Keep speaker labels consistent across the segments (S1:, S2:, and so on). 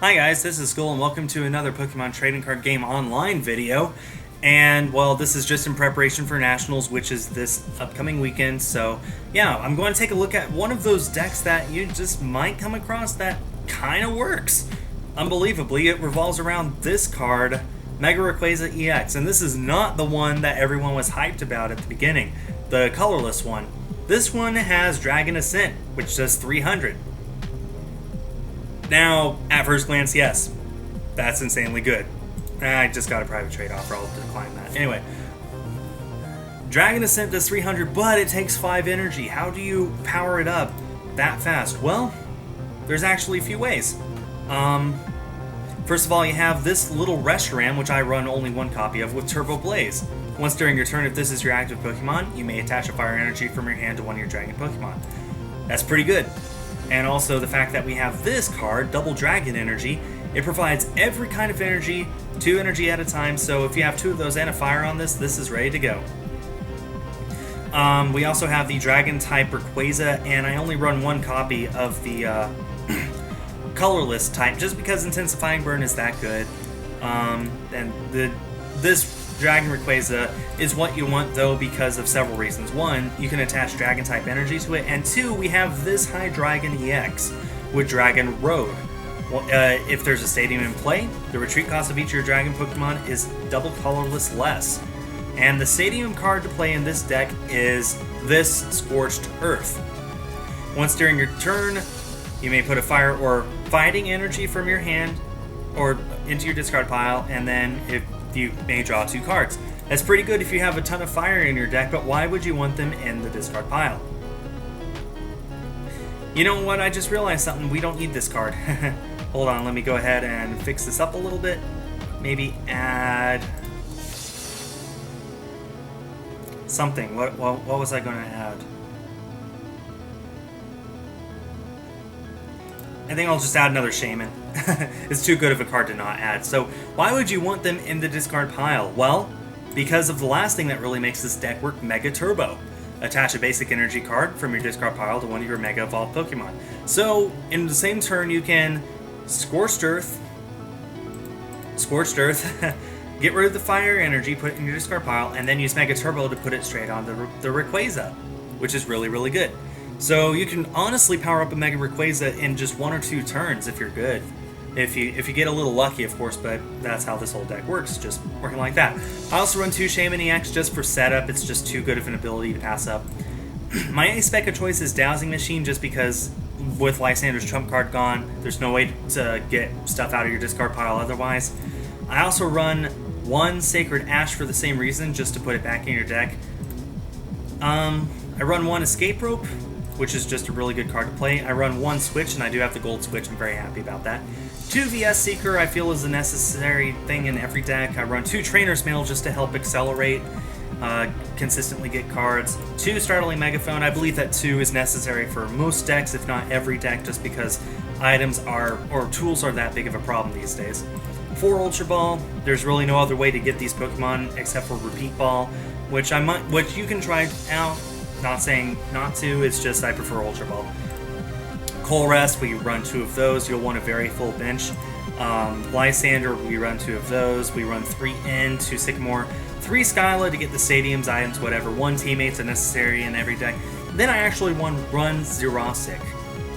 S1: Hi guys, this is Skull and welcome to another Pokemon Trading Card Game Online video. And well, this is just in preparation for Nationals, which is this upcoming weekend. So yeah, I'm going to take a look at one of those decks that you just might come across that kind of works. Unbelievably, it revolves around this card, Mega Rayquaza EX. And this is not the one that everyone was hyped about at the beginning, the colorless one. This one has Dragon Ascent, which does 300. Now, at first glance, yes, that's insanely good. I just got a private trade offer, I'll decline that. Anyway, Dragon Ascent does 300, but it takes 5 energy. How do you power it up that fast? Well, there's actually a few ways. First of all, you have this little Reshiram, which I run only one copy of, with Turbo Blaze. Once during your turn, if this is your active Pokemon, you may attach a fire energy from your hand to one of your Dragon Pokemon. That's pretty good. And also the fact that we have this card, Double Dragon Energy, it provides every kind of energy, 2 energy at a time, so if you have 2 of those and a fire on this is ready to go. We also have the Dragon type Rayquaza, and I only run one copy of the colorless type, just because Intensifying Burn is that good. This Dragon Rayquaza is what you want, though, because of several reasons. One, you can attach Dragon type energy to it, and 2, we have this Hydreigon EX with Dragon Road. Well, if there's a stadium in play, the retreat cost of each of your Dragon Pokemon is double colorless less. And the stadium card to play in this deck is this Scorched Earth. Once during your turn, you may put a fire or fighting energy from your hand or into your discard pile, and then if you may draw 2 cards. That's pretty good if you have a ton of fire in your deck, but why would you want them in the discard pile? You know what, I just realized something. We don't need this card. Hold on, let me go ahead and fix this up a little bit. Maybe add something. What was I going to add? I think I'll just add another Shaman. It's too good of a card to not add. So why would you want them in the discard pile? Well, because of the last thing that really makes this deck work, Mega Turbo. Attach a basic energy card from your discard pile to one of your Mega Evolved Pokemon. So in the same turn, you can Scorched Earth, get rid of the fire energy, put it in your discard pile, and then use Mega Turbo to put it straight on the Rayquaza, which is really, really good. So you can honestly power up a Mega Rayquaza in just 1 or 2 turns if you're good. If you get a little lucky, of course, but that's how this whole deck works, just working like that. I also run 2 Shaman EX just for setup. It's just too good of an ability to pass up. My ace spec of choice is Dowsing Machine, just because with Lysander's trump card gone, there's no way to get stuff out of your discard pile otherwise. I also run 1 Sacred Ash for the same reason, just to put it back in your deck. I run 1 Escape Rope, which is just a really good card to play. I run 1 Switch, and I do have the Gold Switch. I'm very happy about that. 2 VS Seeker I feel is a necessary thing in every deck. I run 2 Trainer's Mail just to help accelerate, consistently get cards. 2 Startling Megaphone. I believe that 2 is necessary for most decks, if not every deck, just because items or tools are that big of a problem these days. 4 Ultra Ball. There's really no other way to get these Pokemon except for Repeat Ball, which you can try out. Not saying not to, it's just I prefer Ultra Ball. Coal Rest, we run 2 of those. You'll want a very full bench. Lysander, we run 2 of those. We run 3 N, 2 Sycamore, 3 Skyla to get the stadiums, items, whatever. 1 Teammate's a necessary in every deck. Then I actually run Xerosic.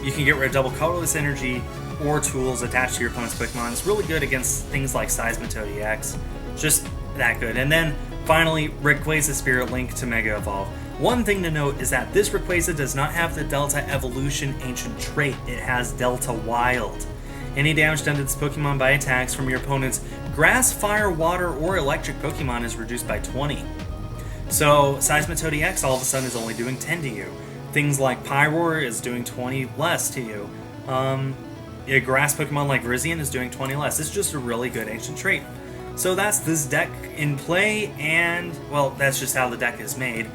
S1: You can get rid of double colorless energy or tools attached to your opponent's Pokemon. It's really good against things like Seismitoad EX. Just that good. And then finally, Rayquaza Spirit Link to Mega Evolve. One thing to note is that this Rayquaza does not have the Delta Evolution Ancient trait, it has Delta Wild. Any damage done to this Pokemon by attacks from your opponent's Grass, Fire, Water, or Electric Pokemon is reduced by 20. So Seismitoad EX all of a sudden is only doing 10 to you. Things like Pyroar is doing 20 less to you. A Grass Pokemon like Virizion is doing 20 less. It's just a really good Ancient trait. So that's this deck in play, and, well, that's just how the deck is made.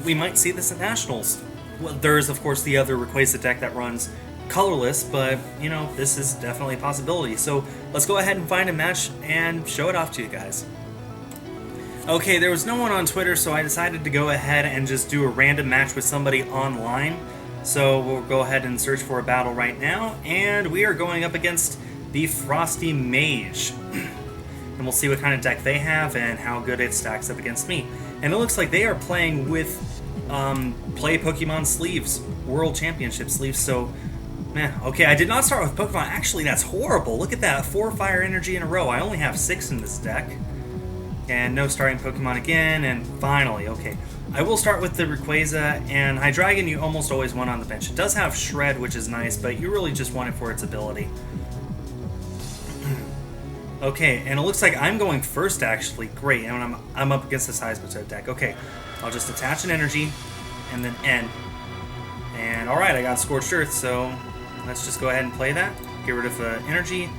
S1: We might see this at Nationals. Well, there's, of course, the other Rayquaza deck that runs colorless, but, you know, this is definitely a possibility. So let's go ahead and find a match and show it off to you guys. Okay, there was no one on Twitter, so I decided to go ahead and just do a random match with somebody online. So we'll go ahead and search for a battle right now, and we are going up against the Frosty Mage. And we'll see what kind of deck they have and how good it stacks up against me. And it looks like they are playing with Play Pokemon sleeves, World Championship sleeves, so... Okay, I did not start with Pokemon. Actually, that's horrible. Look at that, 4 Fire Energy in a row. I only have 6 in this deck. And no starting Pokemon again, and finally, okay. I will start with the Rayquaza, and Hydreigon you almost always want on the bench. It does have Shred, which is nice, but you really just want it for its ability. Okay, and it looks like I'm going first, actually. Great, and I'm up against the Seismitoad deck. Okay, I'll just attach an energy, and then end. And alright, I got Scorched Earth, so let's just go ahead and play that. Get rid of energy.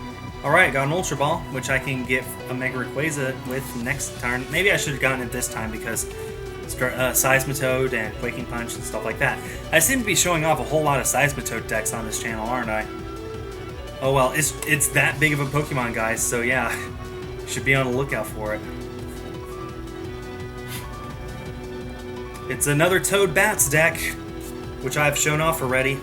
S1: Alright, got an Ultra Ball, which I can get a Mega Rayquaza with next turn. Maybe I should have gotten it this time because Seismitoad and Quaking Punch and stuff like that. I seem to be showing off a whole lot of Seismitoad decks on this channel, aren't I? Oh well, it's that big of a Pokemon, guys, so yeah. Should be on the lookout for it. It's another Toad Bats deck, which I've shown off already.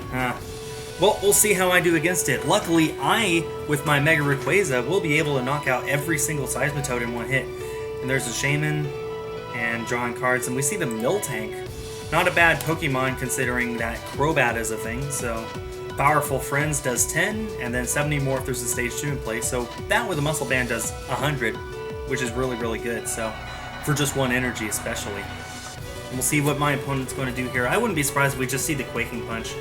S1: Well, we'll see how I do against it. Luckily, I, with my Mega Rayquaza, will be able to knock out every single Seismitoad in one hit. And there's a Shaman, and drawing cards, and we see the Miltank. Not a bad Pokemon considering that Crobat is a thing, so... Powerful Friends does 10, and then 70 more if there's a Stage 2 in play, so that with a Muscle Band does 100, which is really, really good, so... For just one energy, especially. And we'll see what my opponent's going to do here. I wouldn't be surprised if we just see the Quaking Punch.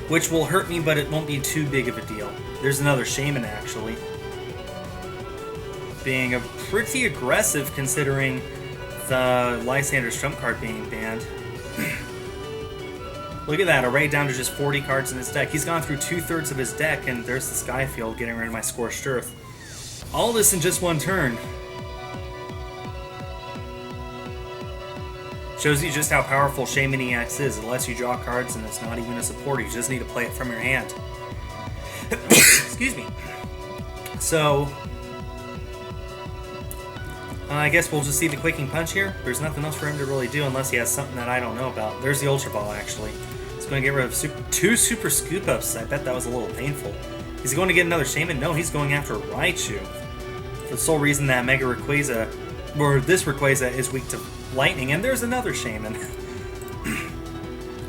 S1: Which will hurt me, but it won't be too big of a deal. There's another Shaman, actually. Being a pretty aggressive, considering the Lysander's trump card being banned. Look at that, array down to just 40 cards in his deck. He's gone through 2/3 of his deck, and there's the Skyfield getting rid of my Scorched Earth. All this in just one turn. Shows you just how powerful Shaman EX is. It lets you draw cards, and it's not even a supporter. You just need to play it from your hand. Excuse me. So, I guess we'll just see the Quaking Punch here. There's nothing else for him to really do unless he has something that I don't know about. There's the Ultra Ball, actually. He's going to get rid of 2 Super Scoop Ups. I bet that was a little painful. Is he going to get another Shaman? No, he's going after Raichu. For the sole reason that Mega Rayquaza, or this Rayquaza, is weak to Lightning, and there's another Shaman.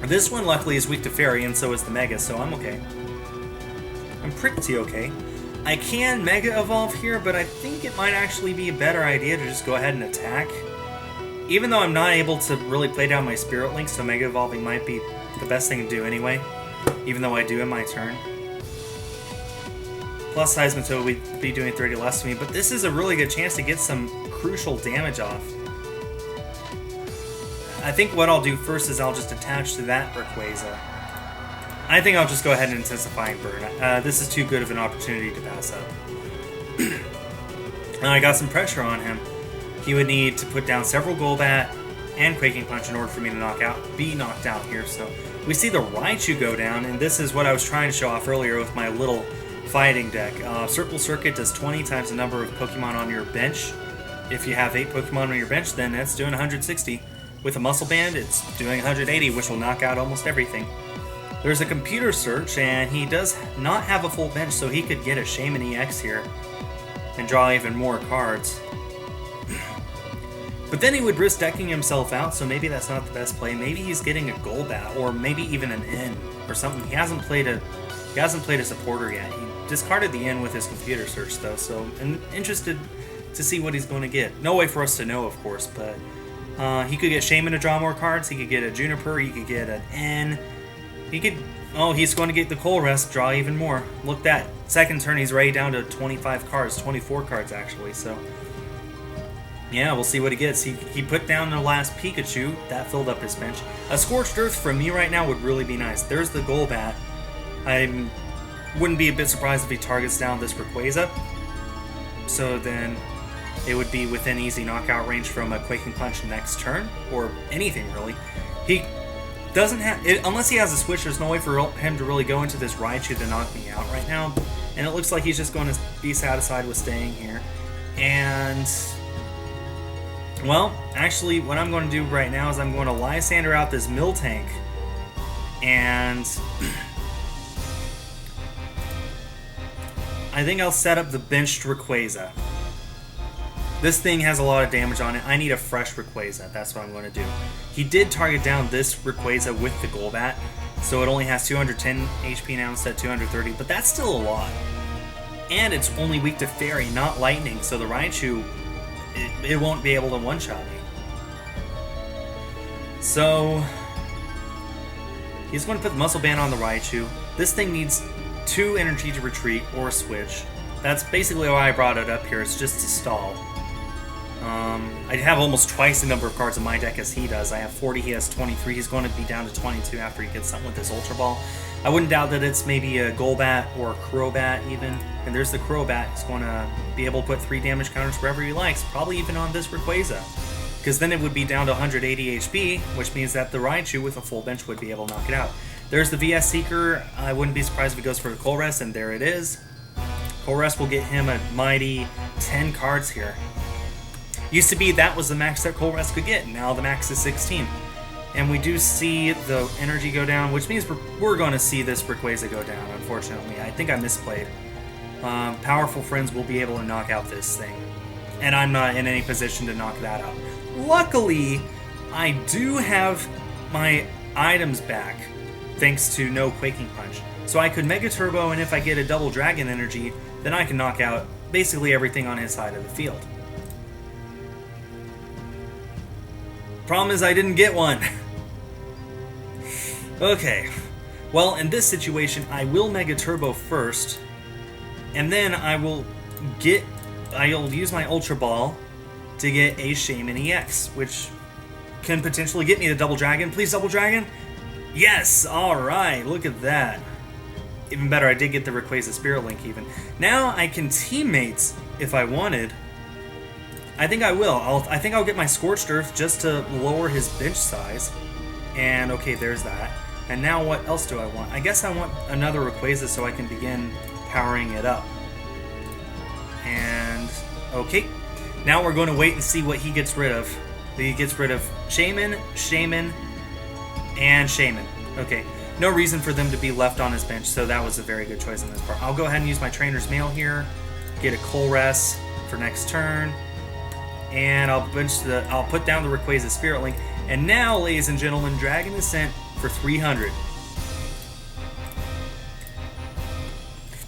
S1: This one, luckily, is weak to Fairy, and so is the Mega, so I'm okay. I'm pretty okay. I can Mega Evolve here, but I think it might actually be a better idea to just go ahead and attack. Even though I'm not able to really play down my Spirit Link, so Mega Evolving might be the best thing to do anyway. Even though I do in my turn. Plus Seismitoad would be doing 30 less to me, but this is a really good chance to get some crucial damage off. I think what I'll do first is I'll just attach to that Rayquaza. I think I'll just go ahead and Intensifying Burn. This is too good of an opportunity to pass up. I got some pressure on him. He would need to put down several Golbat and Quaking Punch in order for me to be knocked out here. So we see the Raichu go down, and this is what I was trying to show off earlier with my little fighting deck. Circle Circuit does 20 times the number of Pokemon on your bench. If you have 8 Pokemon on your bench, then that's doing 160. With a Muscle Band, it's doing 180, which will knock out almost everything. There's a computer search, and he does not have a full bench, so he could get a Shaman EX here and draw even more cards. But then he would risk decking himself out, so maybe that's not the best play. Maybe he's getting a Golbat, or maybe even an N, or something. He hasn't played a supporter yet. He discarded the N with his computer search, though, so I'm interested to see what he's going to get. No way for us to know, of course, but he could get Shaman to draw more cards. He could get a Juniper. He could get an N. He could... Oh, he's going to get the Colress, draw even more. Look that. Second turn, he's right down to 25 cards. 24 cards, actually, so... Yeah, we'll see what he gets. He put down the last Pikachu. That filled up his bench. A Scorched Earth from me right now would really be nice. There's the Golbat. I wouldn't be a bit surprised if he targets down this Rayquaza. So then it would be within easy knockout range from a Quaking Punch next turn. Or anything, really. He doesn't have... Unless he has a switch, there's no way for him to really go into this Raichu to knock me out right now. And it looks like he's just going to be satisfied with staying here. And... Well, actually, what I'm going to do right now is I'm going to Lysander out this Miltank. And... I think I'll set up the benched Rayquaza. This thing has a lot of damage on it. I need a fresh Rayquaza. That's what I'm going to do. He did target down this Rayquaza with the Golbat, so it only has 210 HP now instead of 230, but that's still a lot. And it's only weak to Fairy, not Lightning, so the Raichu, it won't be able to one-shot me. So, he's going to put the Muscle Band on the Raichu. This thing needs 2 energy to retreat or switch. That's basically why I brought it up here. It's just to stall. I have almost twice the number of cards in my deck as he does. I have 40, he has 23. He's going to be down to 22 after he gets something with his Ultra Ball. I wouldn't doubt that it's maybe a Golbat or a Crobat even. And there's the Crobat. He's going to be able to put 3 damage counters wherever he likes, probably even on this Rayquaza. Because then it would be down to 180 HP, which means that the Raichu with a full bench would be able to knock it out. There's the VS Seeker. I wouldn't be surprised if it goes for the Colress, and there it is. Colress will get him a mighty 10 cards here. Used to be that was the max that Colress could get, now the max is 16. And we do see the energy go down, which means we're going to see this Rayquaza go down, unfortunately. I think I misplayed. Powerful friends will be able to knock out this thing. And I'm not in any position to knock that out. Luckily, I do have my items back, thanks to no Quaking Punch. So I could Mega Turbo, and if I get a double Dragon Energy, then I can knock out basically everything on his side of the field. Problem is I didn't get one. Okay. Well, in this situation, I will Mega Turbo first, and then I'll use my Ultra Ball to get a Shaman EX, which can potentially get me the Double Dragon. Please, Double Dragon? Yes! Alright, look at that. Even better, I did get the Rayquaza Spirit Link even. Now I can teammates if I wanted. I think I will. I think I'll get my Scorched Earth just to lower his bench size. And okay, there's that. And now what else do I want? I guess I want another Rayquaza so I can begin powering it up. And okay. Now we're going to wait and see what he gets rid of. He gets rid of Shaman, Shaman, and Shaman. Okay. No reason for them to be left on his bench, so that was a very good choice on this part. I'll go ahead and use my Trainer's Mail here. Get a Colress for next turn. And I'll put down the Rayquaza Spirit Link. And now, ladies and gentlemen, Dragon Ascent for 300.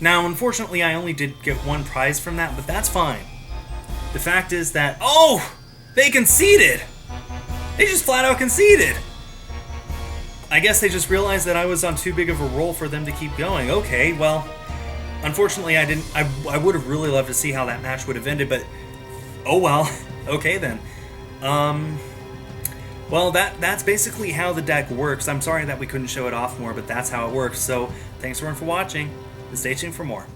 S1: Now, unfortunately, I only did get 1 prize from that, but that's fine. The fact is that... Oh! They conceded! They just flat out conceded! I guess they just realized that I was on too big of a roll for them to keep going. Okay, well... Unfortunately, I didn't... I would have really loved to see how that match would have ended, but... Oh well. Okay then. Well, that's basically how the deck works. I'm sorry that we couldn't show it off more, but that's how it works. So, thanks everyone for watching, and stay tuned for more.